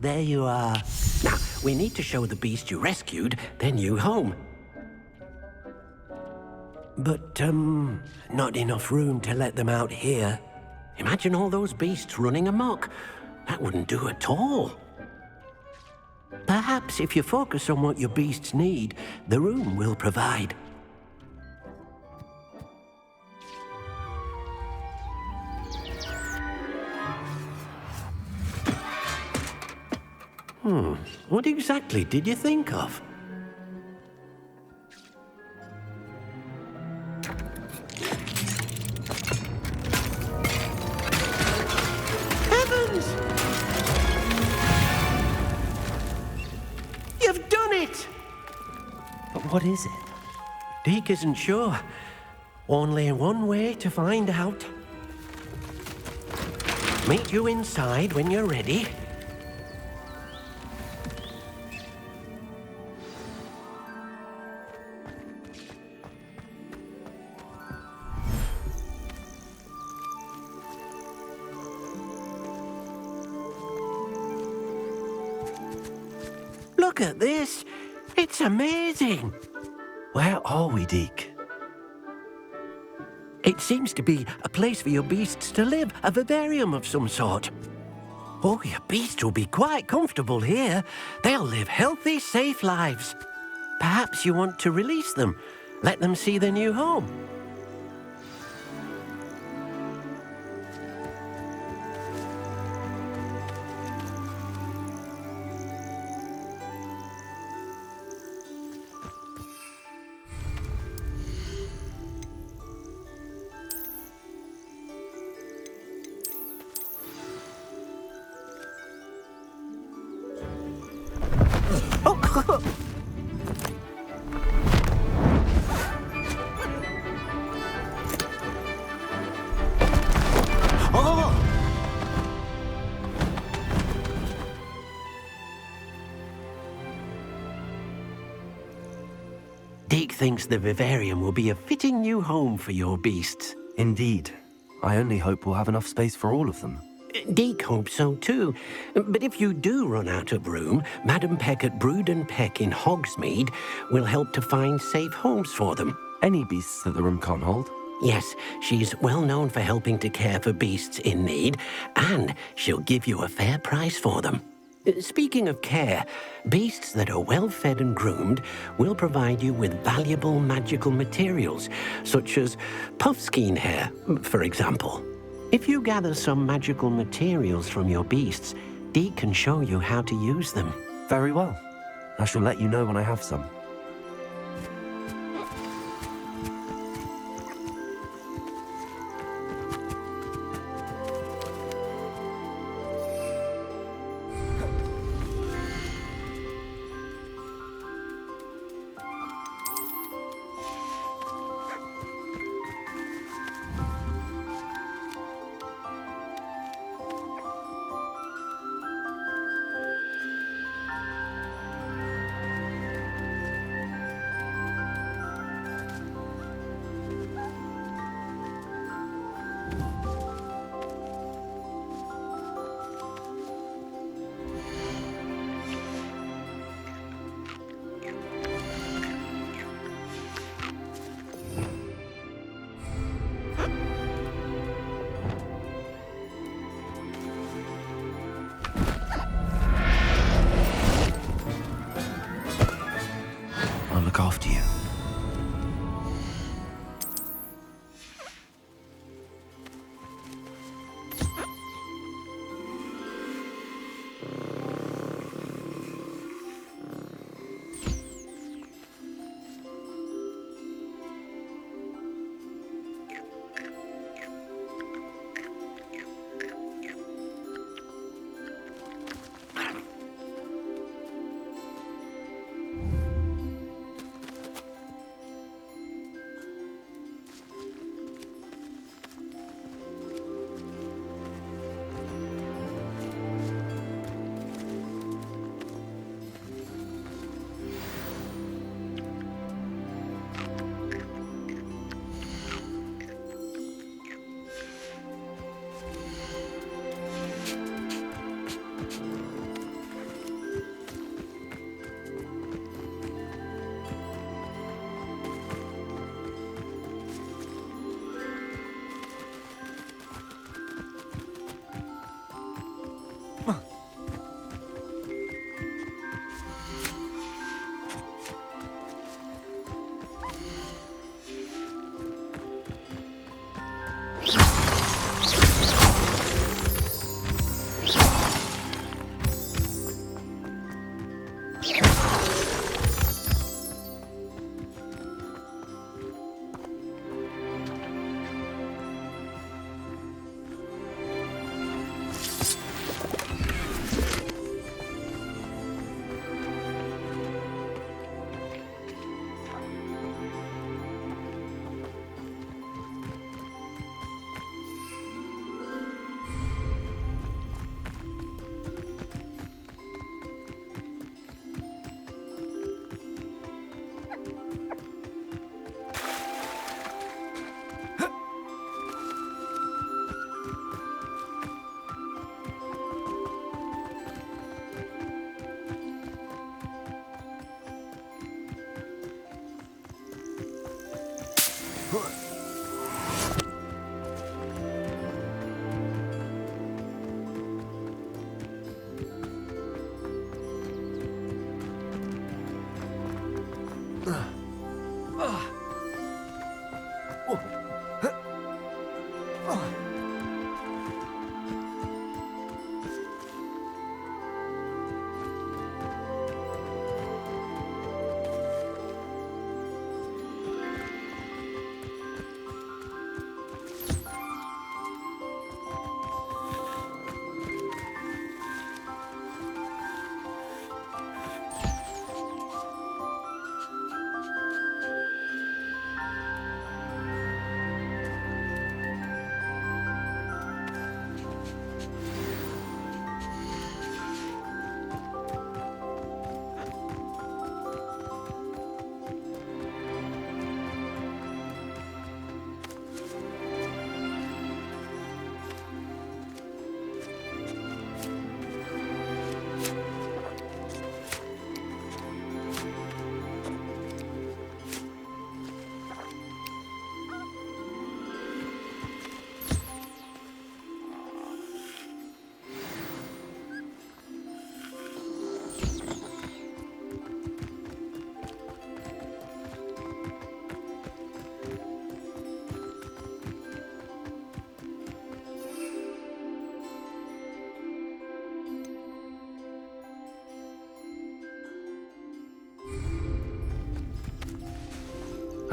There you are. Now, we need to show the beast you rescued their new home. But, not enough room to let them out here. Imagine all those beasts running amok. That wouldn't do at all. Perhaps if you focus on what your beasts need, the room will provide. What exactly did you think of? Heavens! You've done it! But what is it? Deke isn't sure. Only one way to find out. Meet you inside when you're ready. Look at this. It's amazing. Where are we, Deke? It seems to be a place for your beasts to live, a vivarium of some sort. Oh, your beasts will be quite comfortable here. They'll live healthy, safe lives. Perhaps you want to release them, let them see their new home. Deke thinks the vivarium will be a fitting new home for your beasts. Indeed. I only hope we'll have enough space for all of them. Deke hopes so too. But if you do run out of room, Madam Peck at Brood and Peck in Hogsmeade will help to find safe homes for them. Any beasts that the room can't hold? Yes, she's well known for helping to care for beasts in need, and she'll give you a fair price for them. Speaking of care, beasts that are well fed and groomed will provide you with valuable magical materials, such as puffskein hair, for example. If you gather some magical materials from your beasts, Deke can show you how to use them. Very well. I shall let you know when I have some.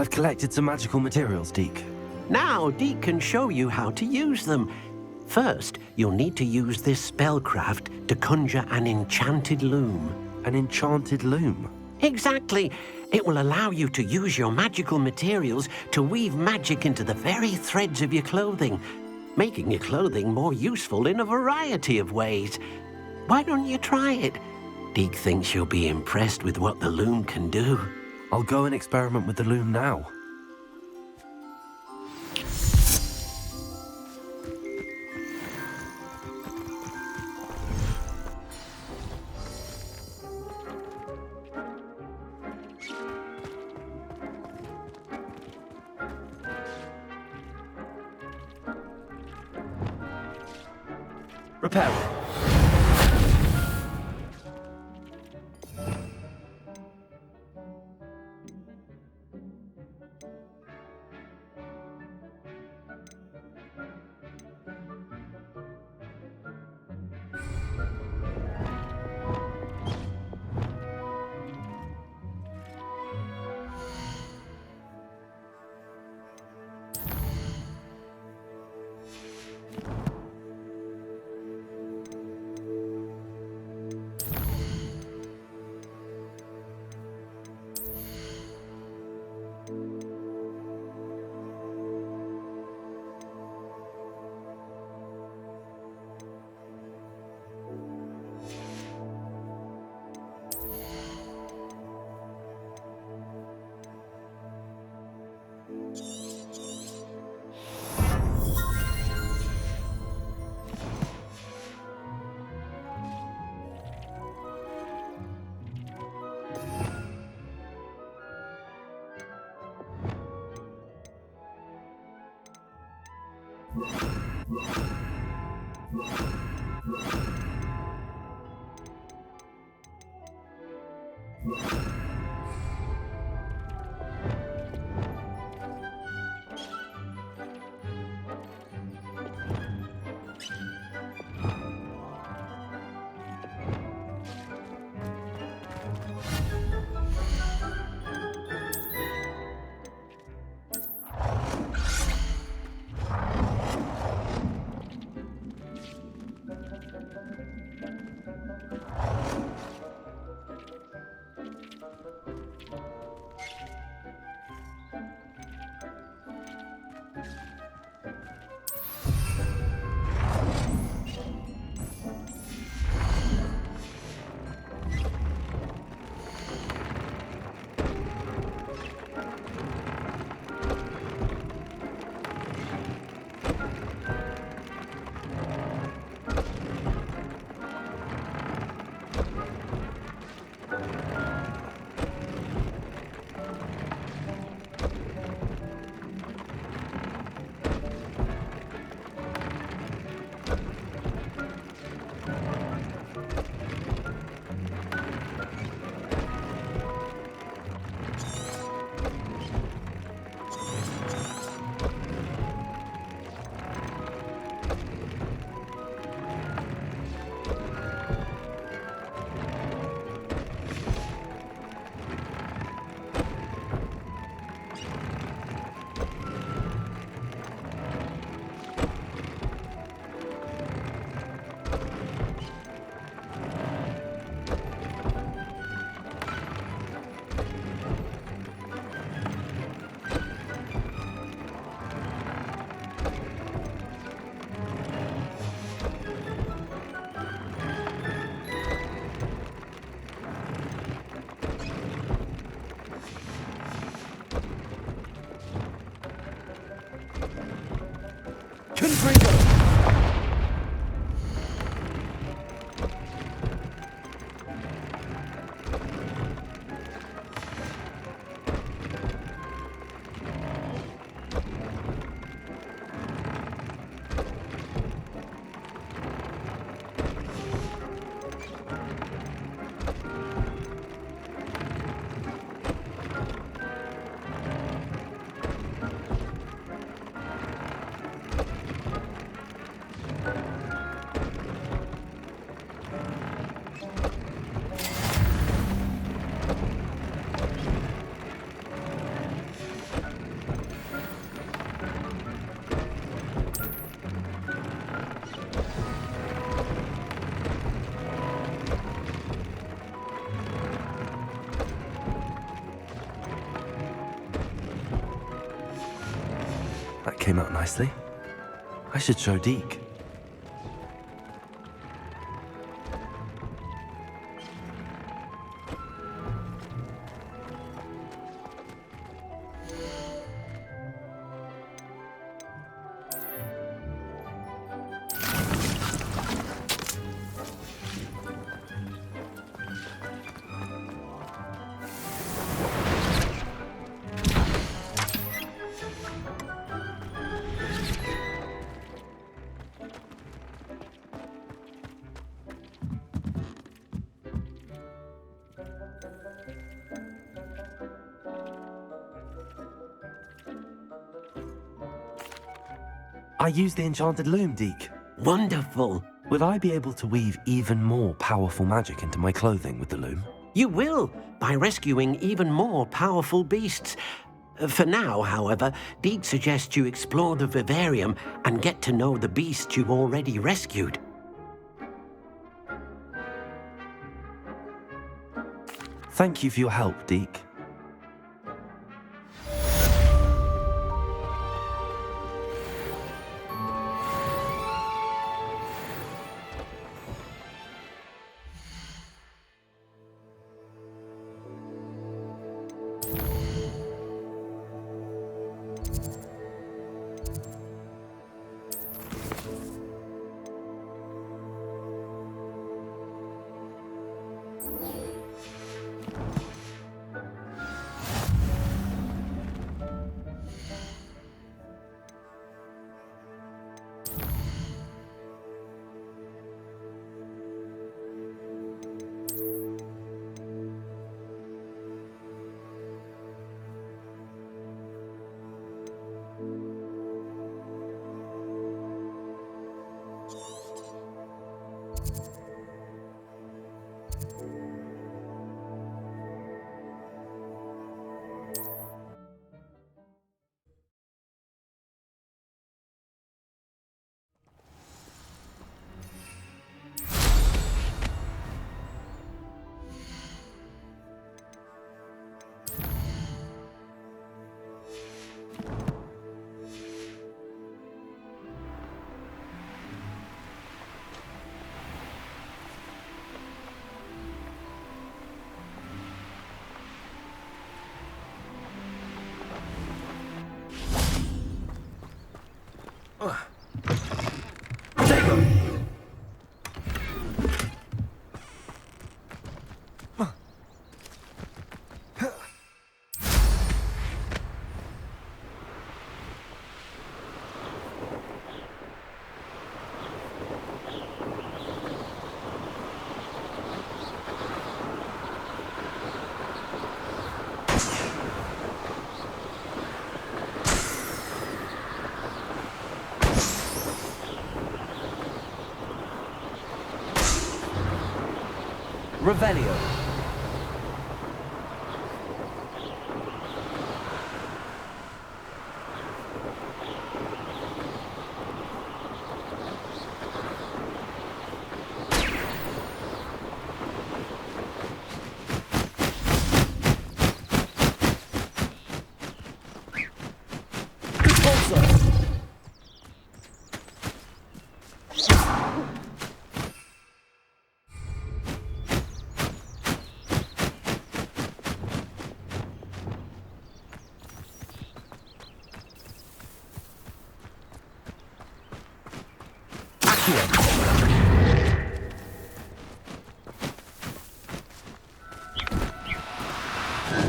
I've collected some magical materials, Deke. Now, Deke can show you how to use them. First, you'll need to use this spellcraft to conjure an enchanted loom. An enchanted loom? Exactly. It will allow you to use your magical materials to weave magic into the very threads of your clothing, making your clothing more useful in a variety of ways. Why don't you try it? Deke thinks you'll be impressed with what the loom can do. I'll go and experiment with the loom now. Repairing. came out nicely. I should show Deke. I used the enchanted loom, Deke. Wonderful. Will I be able to weave even more powerful magic into my clothing with the loom? You will, by rescuing even more powerful beasts. For now, however, Deke suggests you explore the vivarium and get to know the beasts you've already rescued. Thank you for your help, Deke. Revelio.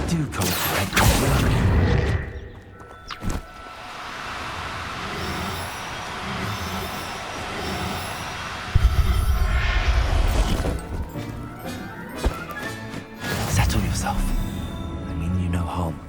Do come correct. Settle yourself. I mean you no harm.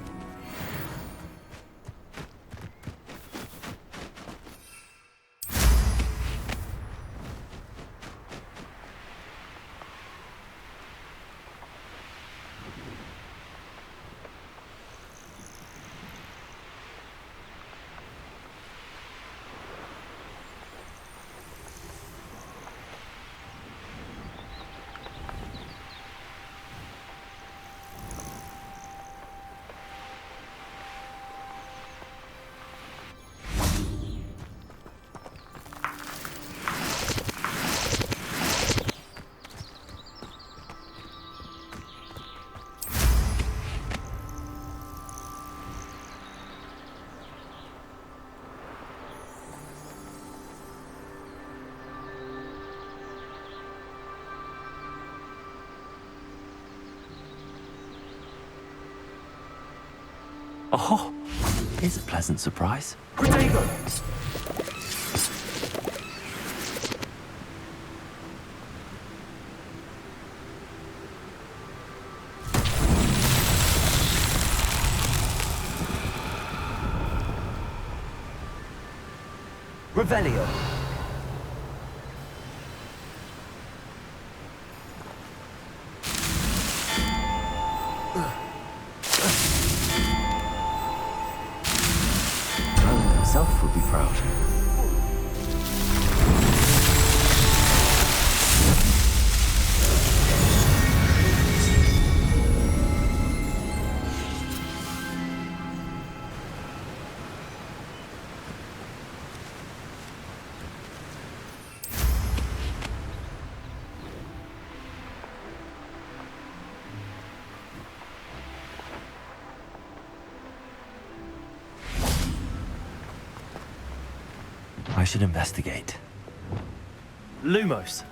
Oh, here's a pleasant surprise. Protego! Revelio. Merlin himself would be proud. I should investigate. Lumos.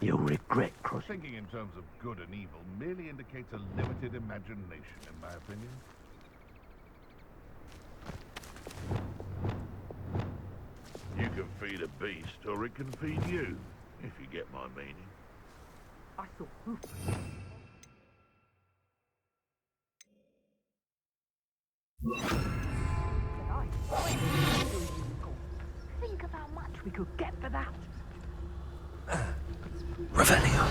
You'll regret crossing. Thinking in terms of good and evil merely indicates a limited imagination, in my opinion. You can feed a beast, or it can feed you, if you get my meaning. I thought. Think of how much we could get for that. Revelio.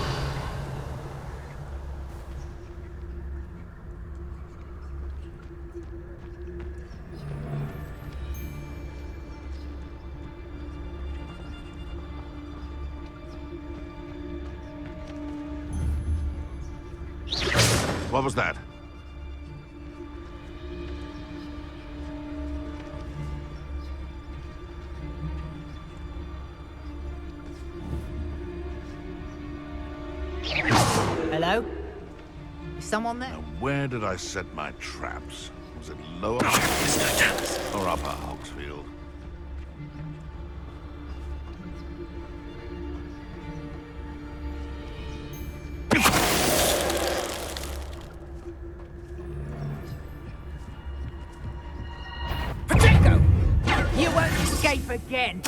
What was that? Hello? Is someone there? Now, where did I set my traps? Was it lower or upper Hogsfield? Protego! You won't escape again!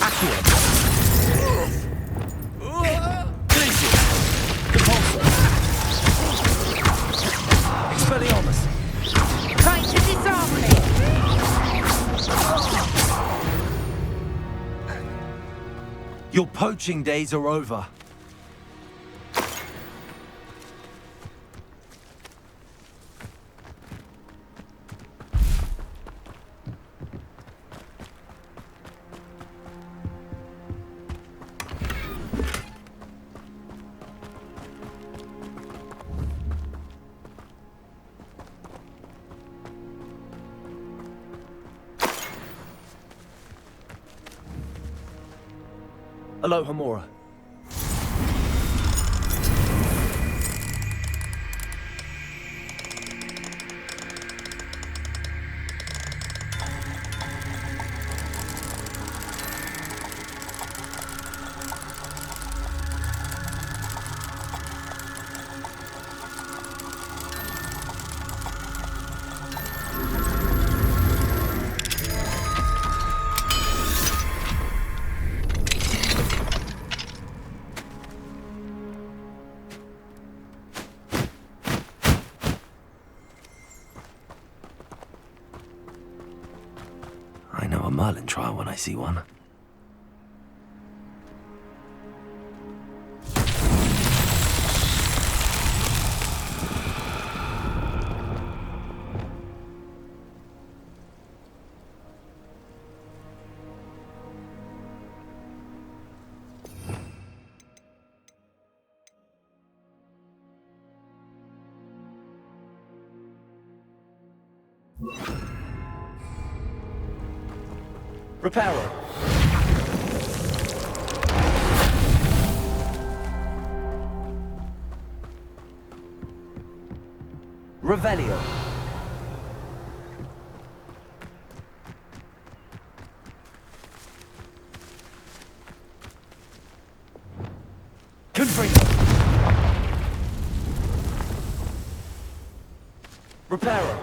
Expelliarmus! Trying to disarm me! Your poaching days are over. Aloha Mora. I know a Merlin trial when I see one. Reparo. Revelio. Confringo. Reparo.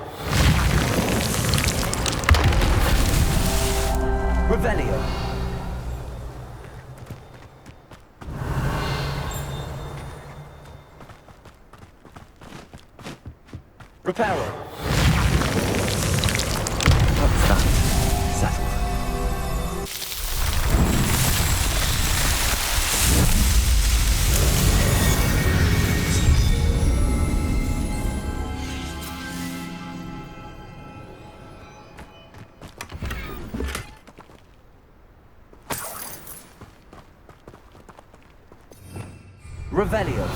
Revelio. Reparo. What's that? Settled. Revelio.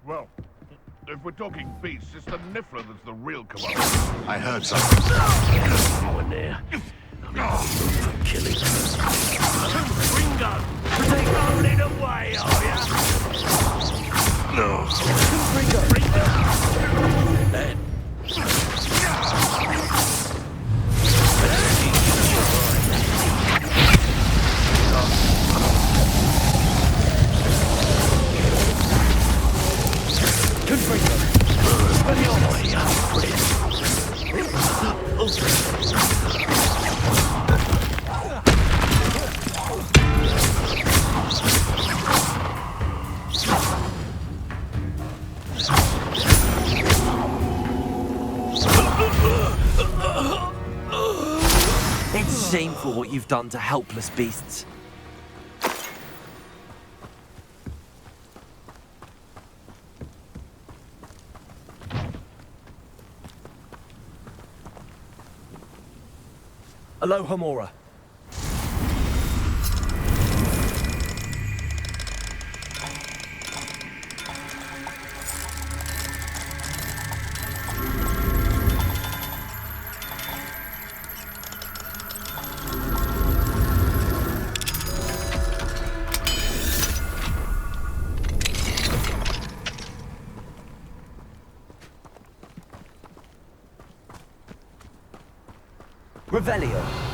Well, if we're talking beasts, it's the Niffler that's the real commander. I heard something. You in there. I'm for killing. Ringo! Take rolling away, are ya? No. It's shameful what you've done to helpless beasts. Aloha Mora. Revelio.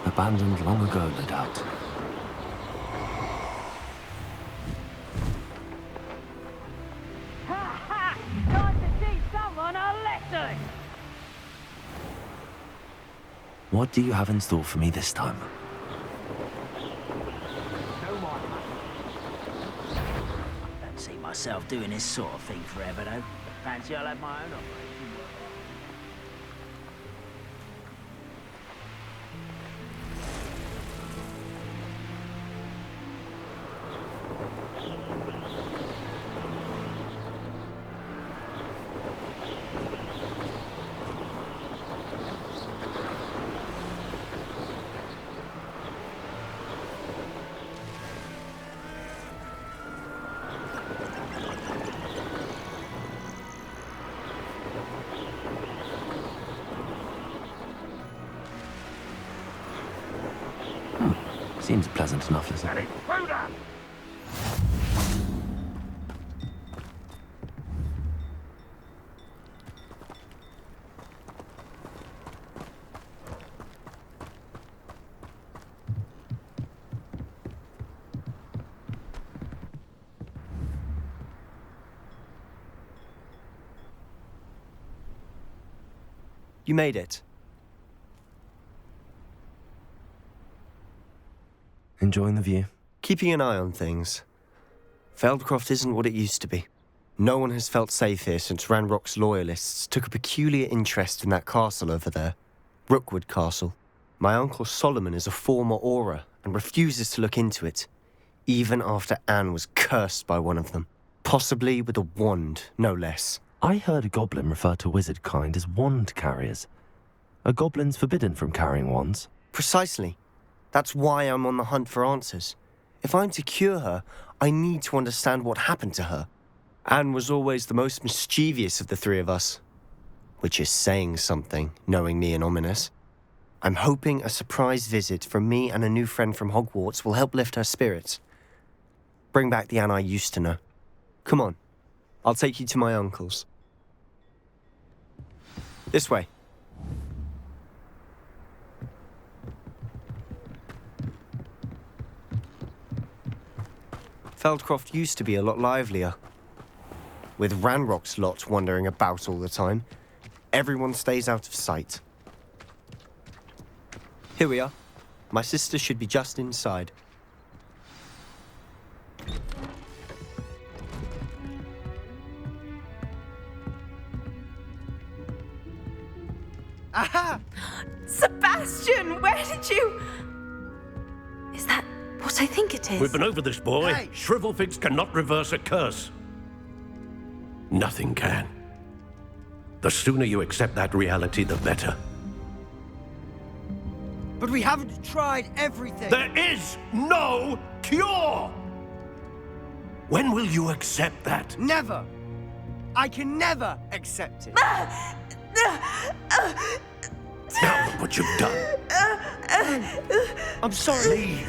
Abandoned long ago, no doubt. Ha ha! Time to teach someone a lesson! What do you have in store for me this time? Don't see myself doing this sort of thing forever, though. Fancy I'll have my own operation. Seems pleasant enough, isn't it? You made it. Enjoying the view? Keeping an eye on things. Feldcroft isn't what it used to be. No one has felt safe here since Ranrock's loyalists took a peculiar interest in that castle over there. Rookwood Castle. My uncle Solomon is a former Auror and refuses to look into it, even after Anne was cursed by one of them. Possibly with a wand, no less. I heard a goblin refer to wizard kind as wand carriers. Are goblins forbidden from carrying wands? Precisely. That's why I'm on the hunt for answers. If I'm to cure her, I need to understand what happened to her. Anne was always the most mischievous of the three of us. Which is saying something, knowing me and ominous. I'm hoping a surprise visit from me and a new friend from Hogwarts will help lift her spirits. Bring back the Anne I used to know. Come on, I'll take you to my uncle's. This way. Feldcroft used to be a lot livelier. With Ranrock's lot wandering about all the time, everyone stays out of sight. Here we are. My sister should be just inside. Aha! Sebastian, where did you... Is that what I think it is? We've been over this, boy. Hey. Shrivelfigs cannot reverse a curse. Nothing can. The sooner you accept that reality, the better. But we haven't tried everything. There is no cure! When will you accept that? Never. I can never accept it. Now look what you've done. I'm sorry.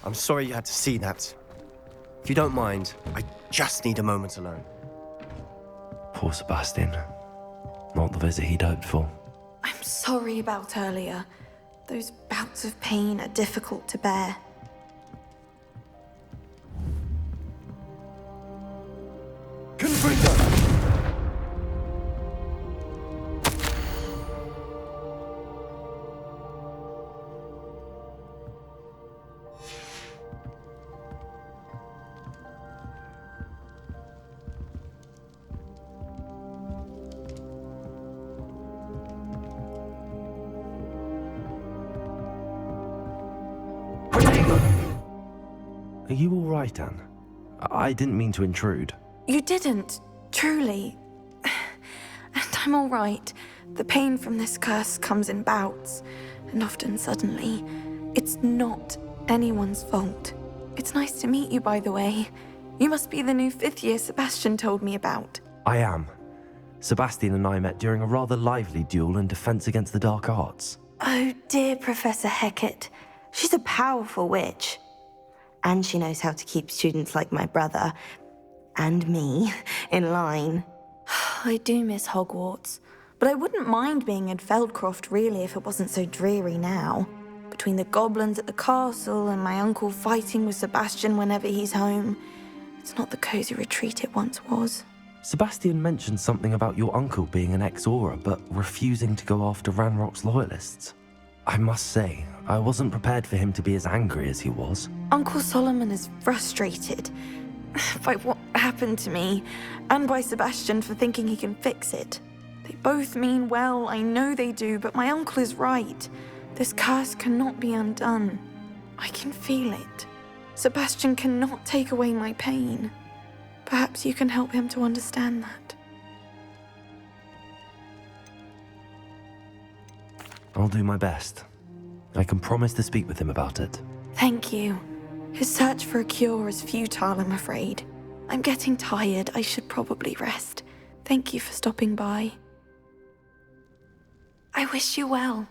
I'm sorry you had to see that. If you don't mind, I just need a moment alone. Poor Sebastian. Not the visit he'd hoped for. I'm sorry about earlier. Those bouts of pain are difficult to bear. Confringo! Are you all right, Anne? I didn't mean to intrude. You didn't, truly. And I'm all right. The pain from this curse comes in bouts, and often suddenly. It's not anyone's fault. It's nice to meet you, by the way. You must be the new 5th year Sebastian told me about. I am. Sebastian and I met during a rather lively duel in Defense Against the Dark Arts. Oh, dear Professor Hecat. She's a powerful witch. And she knows how to keep students like my brother, and me, in line. I do miss Hogwarts, but I wouldn't mind being in Feldcroft really if it wasn't so dreary now. Between the goblins at the castle and my uncle fighting with Sebastian whenever he's home, it's not the cozy retreat it once was. Sebastian mentioned something about your uncle being an ex-Aura, but refusing to go after Ranrock's loyalists. I must say, I wasn't prepared for him to be as angry as he was. Uncle Solomon is frustrated by what happened to me, and by Sebastian for thinking he can fix it. They both mean well, I know they do, but my uncle is right. This curse cannot be undone. I can feel it. Sebastian cannot take away my pain. Perhaps you can help him to understand that. I'll do my best. I can promise to speak with him about it. Thank you. His search for a cure is futile, I'm afraid. I'm getting tired. I should probably rest. Thank you for stopping by. I wish you well.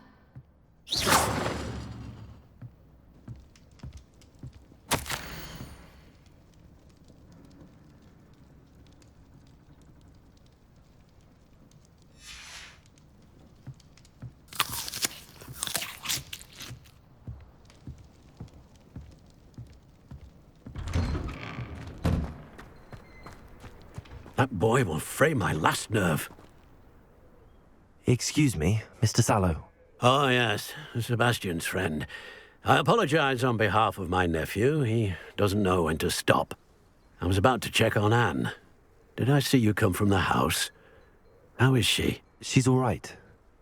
That boy will fray my last nerve. Excuse me, Mr. Sallow. Oh, yes, Sebastian's friend. I apologize on behalf of my nephew. He doesn't know when to stop. I was about to check on Anne. Did I see you come from the house? How is she? She's all right.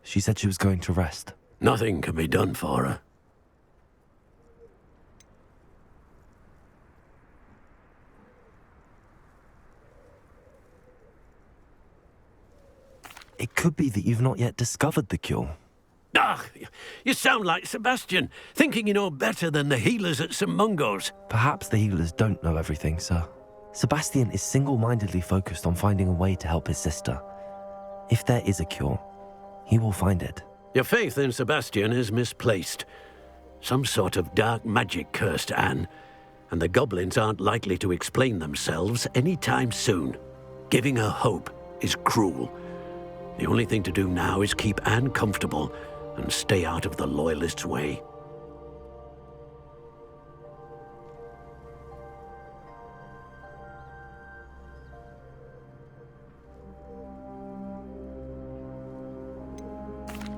She said she was going to rest. Nothing can be done for her. It could be that you've not yet discovered the cure. Ah, you sound like Sebastian, thinking you know better than the healers at St. Mungo's. Perhaps the healers don't know everything, sir. Sebastian is single-mindedly focused on finding a way to help his sister. If there is a cure, he will find it. Your faith in Sebastian is misplaced. Some sort of dark magic cursed Anne, and the goblins aren't likely to explain themselves anytime soon. Giving her hope is cruel. The only thing to do now is keep Anne comfortable and stay out of the Loyalists' way.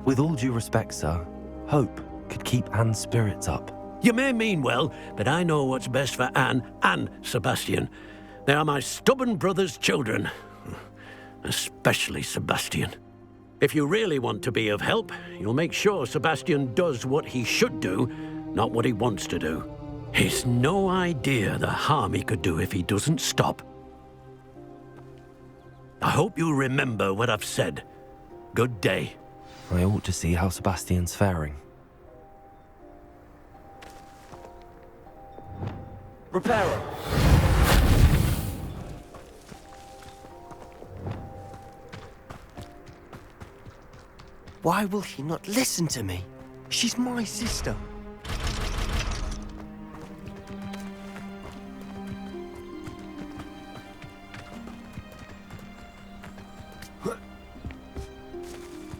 With all due respect, sir, hope could keep Anne's spirits up. You may mean well, but I know what's best for Anne and Sebastian. They are my stubborn brother's children. Especially Sebastian. If you really want to be of help, you'll make sure Sebastian does what he should do, not what he wants to do. He's no idea the harm he could do if he doesn't stop. I hope you remember what I've said. Good day. I ought to see how Sebastian's faring. Reparo! Why will he not listen to me? She's my sister.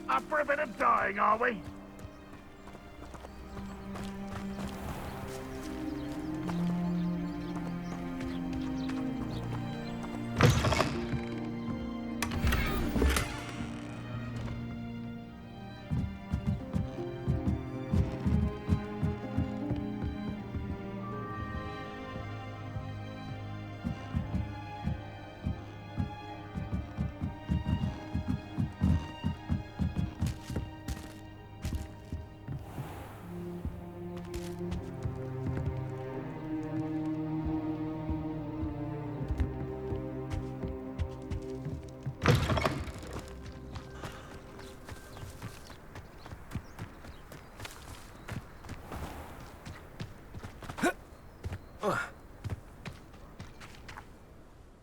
Up for a bit of dying, are we?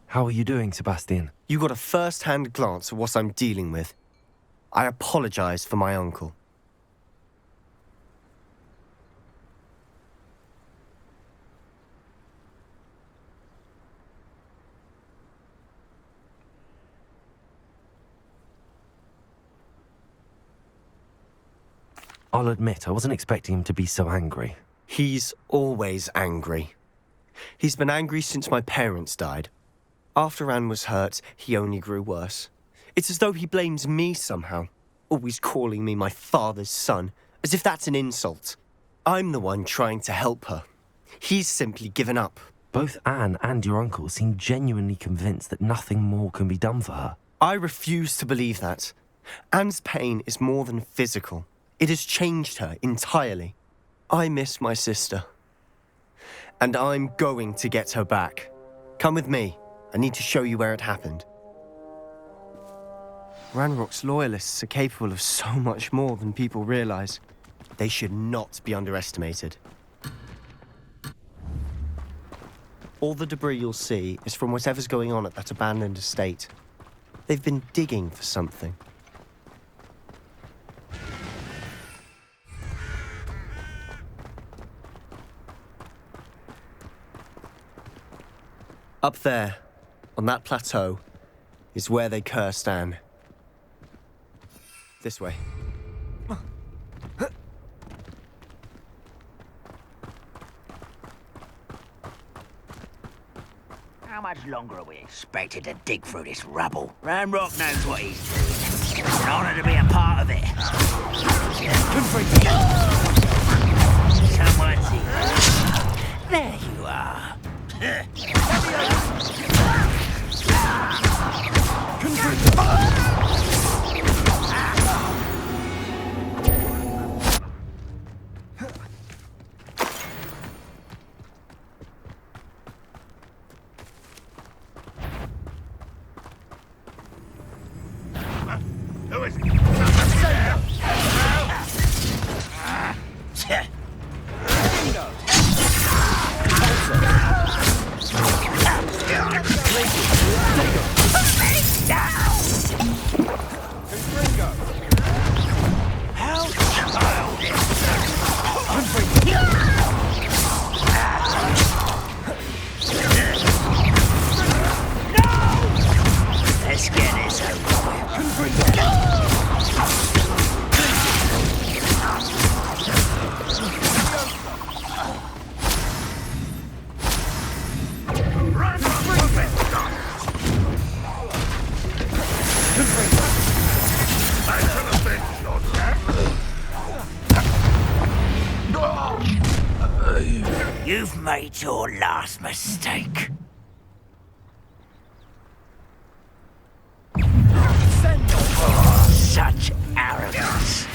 How are you doing, Sebastian? You got a first-hand glance at what I'm dealing with. I apologize for my uncle. I'll admit, I wasn't expecting him to be so angry. He's always angry. He's been angry since my parents died. After Anne was hurt, he only grew worse. It's as though he blames me somehow, always calling me my father's son, as if that's an insult. I'm the one trying to help her. He's simply given up. Both Anne and your uncle seem genuinely convinced that nothing more can be done for her. I refuse to believe that. Anne's pain is more than physical. It has changed her entirely. I miss my sister. And I'm going to get her back. Come with me. I need to show you where it happened. Ranrock's loyalists are capable of so much more than people realize. They should not be underestimated. All the debris you'll see is from whatever's going on at that abandoned estate. They've been digging for something. Up there, on that plateau, is where they cursed Anne. This way. How much longer are we expected to dig through this rubble? Ranrock knows what he's doing. It's an honor to be a part of it. Someone's here. There you are. Who is it? Let's get this over. You've made your last mistake. Such arrogance.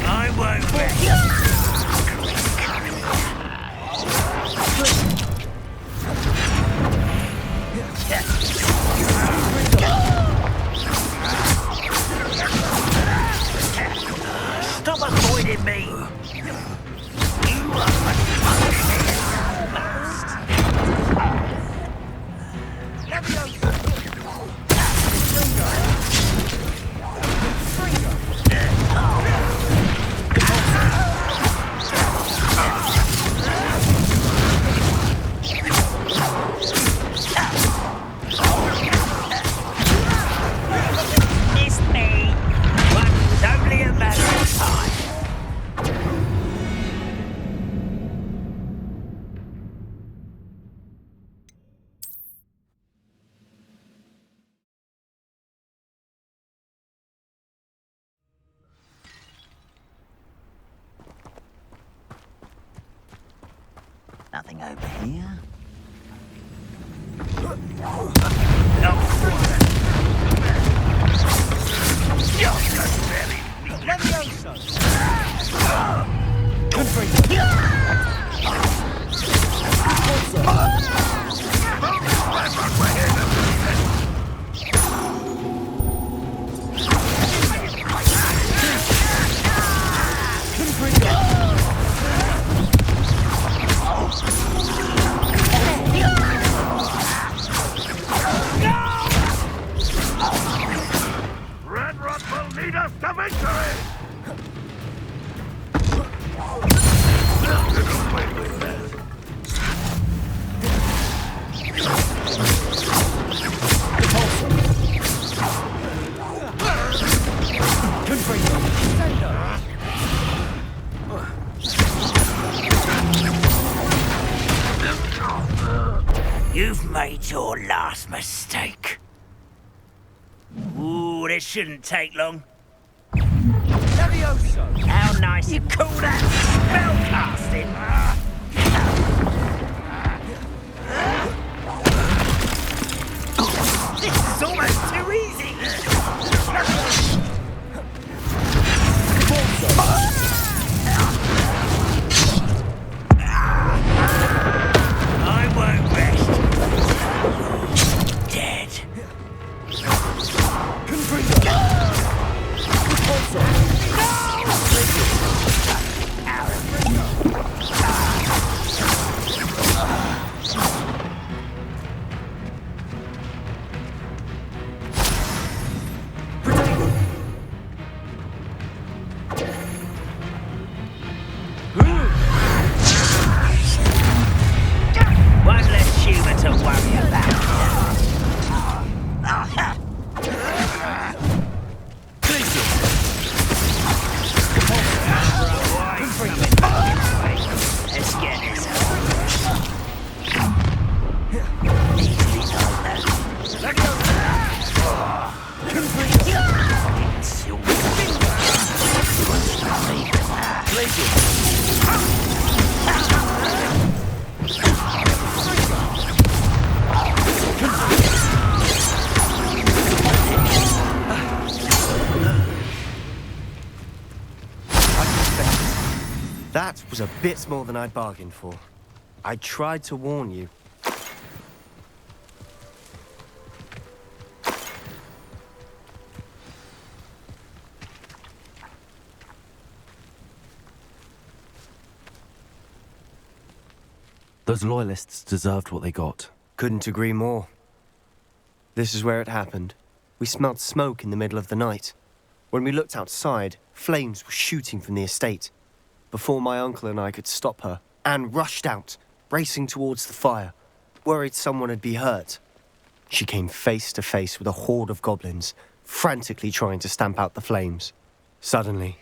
I won't let you. Stop avoiding me! You are Missed me, but it was only a matter of time. Nothing over here. Red Rock will lead us to victory! You've made your last mistake. Ooh, this shouldn't take long. How nice you call that spellcasting? This is almost too easy. I won't rest. Dead. One less human to worry about. Let's get this That was a bit more than I bargained for. I tried to warn you. Those loyalists deserved what they got. Couldn't agree more. This is where it happened. We smelled smoke in the middle of the night. When we looked outside, flames were shooting from the estate. Before my uncle and I could stop her, Anne rushed out, racing towards the fire, worried someone had been hurt. She came face to face with a horde of goblins, frantically trying to stamp out the flames. Suddenly,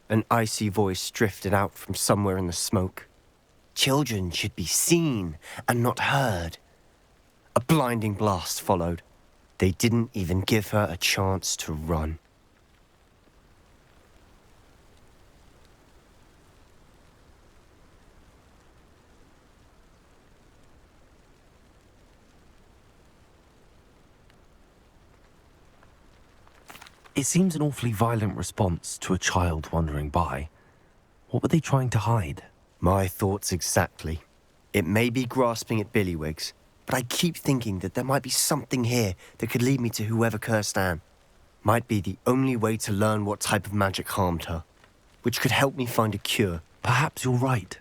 an icy voice drifted out from somewhere in the smoke. Children should be seen and not heard. A blinding blast followed. They didn't even give her a chance to run. It seems an awfully violent response to a child wandering by. What were they trying to hide? My thoughts exactly. It may be grasping at Billywigs, but I keep thinking that there might be something here that could lead me to whoever cursed Anne. Might be the only way to learn what type of magic harmed her, which could help me find a cure. Perhaps you're right.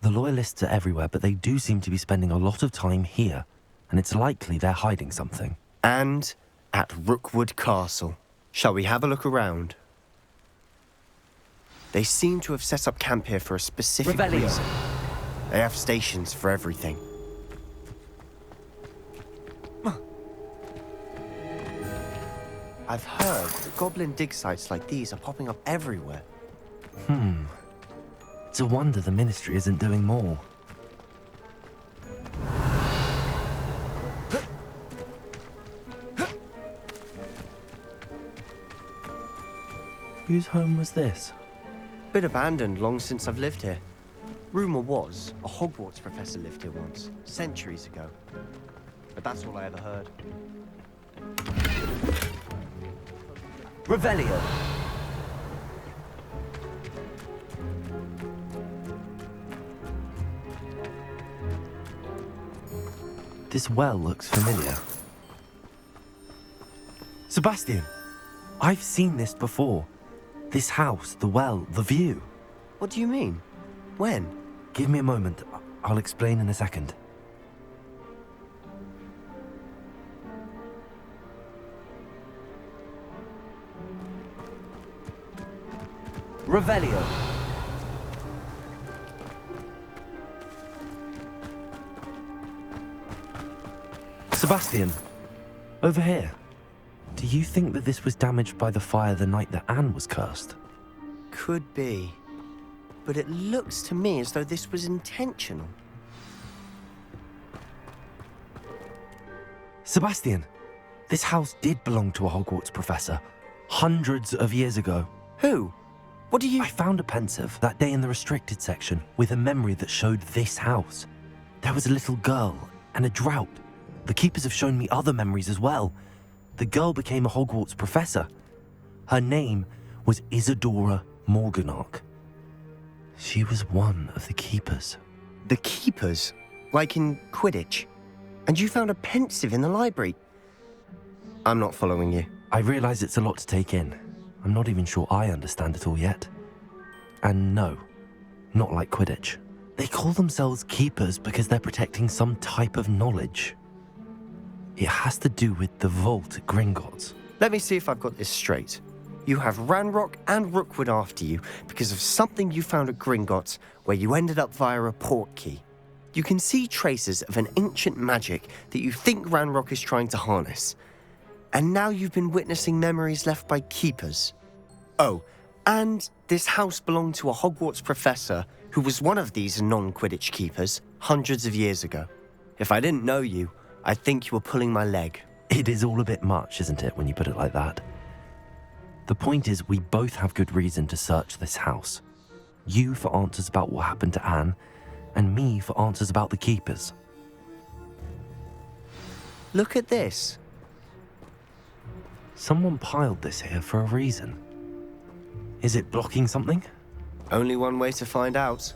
The Loyalists are everywhere, but they do seem to be spending a lot of time here, and it's likely they're hiding something. And at Rookwood Castle. Shall we have a look around? They seem to have set up camp here for a specific reason. They have stations for everything. I've heard that goblin dig sites like these are popping up everywhere. It's a wonder the Ministry isn't doing more. Whose home was this? Bit abandoned long since I've lived here. Rumour was a Hogwarts professor lived here once, centuries ago. But that's all I ever heard. Revelio. This well looks familiar. Sebastian, I've seen this before. This house, the well, the view. What do you mean? When? Give me a moment. I'll explain in a second. Revelio. Sebastian, over here. Do you think that this was damaged by the fire the night that Anne was cursed? Could be. But it looks to me as though this was intentional. Sebastian, this house did belong to a Hogwarts professor, hundreds of years ago. Who? What do you... I found a pensive that day in the restricted section with a memory that showed this house. There was a little girl and a drought. The keepers have shown me other memories as well. The girl became a Hogwarts professor. Her name was Isadora Morganach. She was one of the keepers. The keepers? Like in Quidditch? And you found a pensive in the library? I'm not following you. I realize it's a lot to take in. I'm not even sure I understand it all yet. And no, not like Quidditch. They call themselves keepers because they're protecting some type of knowledge. It has to do with the vault at Gringotts. Let me see if I've got this straight. You have Ranrock and Rookwood after you because of something you found at Gringotts where you ended up via a port key. You can see traces of an ancient magic that you think Ranrock is trying to harness. And now you've been witnessing memories left by keepers. Oh, and this house belonged to a Hogwarts professor who was one of these non-Quidditch keepers hundreds of years ago. If I didn't know you, I'd think you were pulling my leg. It is all a bit much, isn't it, when you put it like that? The point is, we both have good reason to search this house. You for answers about what happened to Anne, and me for answers about the keepers. Look at this. Someone piled this here for a reason. Is it blocking something? Only one way to find out.